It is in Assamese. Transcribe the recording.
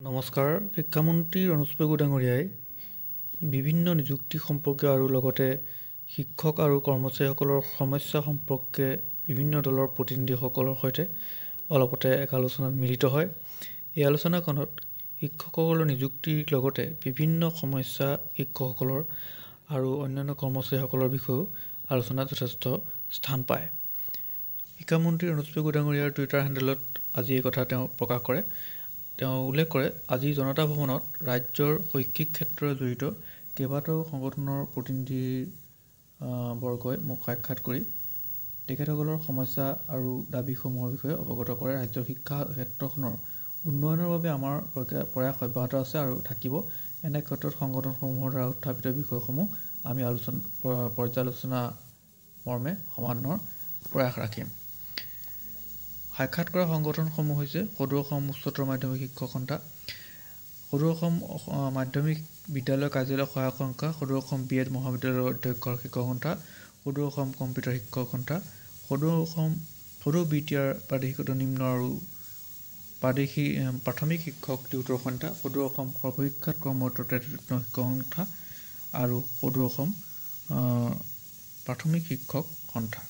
নমস্কাৰ। শিক্ষামন্ত্ৰী ৰণোজ পেগু ডাঙৰীয়াই বিভিন্ন নিযুক্তি সম্পৰ্কে আৰু লগতে শিক্ষক আৰু কৰ্মচাৰীসকলৰ সমস্যা সম্পৰ্কে বিভিন্ন দলৰ প্ৰতিনিধিসকলৰ সৈতে অলপতে এক আলোচনাত মিলিত হয়। এই আলোচনাখনত শিক্ষকসকলৰ নিযুক্তিৰ লগতে বিভিন্ন সমস্যা শিক্ষকসকলৰ আৰু অন্যান্য কৰ্মচাৰীসকলৰ বিষয়েও আলোচনাত যথেষ্ট স্থান পায়। শিক্ষামন্ত্ৰী ৰণোজ পেগু ডাঙৰীয়াৰ টুইটাৰ হেণ্ডেলত আজি এই কথা তেওঁ প্ৰকাশ কৰে। তেওঁ উল্লেখ কৰে, আজি জনতা ভৱনত ৰাজ্যৰ শৈক্ষিক ক্ষেত্ৰৰে জড়িত কেইবাটাও সংগঠনৰ প্ৰতিনিধি বৰ্গই মোক সাক্ষাৎ কৰি তেখেতসকলৰ সমস্যা আৰু দাবীসমূহৰ বিষয়ে অৱগত কৰে। ৰাজ্যৰ শিক্ষা ক্ষেত্ৰখনৰ উন্নয়নৰ বাবে আমাৰ প্ৰয়াস অব্যাহত আছে আৰু থাকিব। এনে ক্ষেত্ৰত সংগঠনসমূহৰ দ্বাৰা উত্থাপিত বিষয়সমূহ আমি পৰ্যালোচনা মৰ্মে সমাধানৰ প্ৰয়াস ৰাখিম। সাক্ষাৎ কৰা সংগঠনসমূহ হৈছে সদৌ অসম উচ্চতৰ মাধ্যমিক শিক্ষক সন্থা, সদৌ অসম মাধ্যমিক বিদ্যালয় কাৰ্যালয় সহায়ক সংস্থা, সদৌ অসম BEd মহাবিদ্যালয়ৰ অধ্যক্ষৰ শিক্ষক সন্থা, সদৌ অসম কম্পিউটাৰ শিক্ষক সন্থা, সদৌ BTR প্ৰাদেশিকত নিম্ন আৰু প্ৰাথমিক শিক্ষক টিউটৰ সন্থা, সদৌ অসম সৰ্বশিক্ষাত কৰ্মৰত শিক্ষক সন্থা আৰু সদৌ অসম প্ৰাথমিক শিক্ষক সন্থা।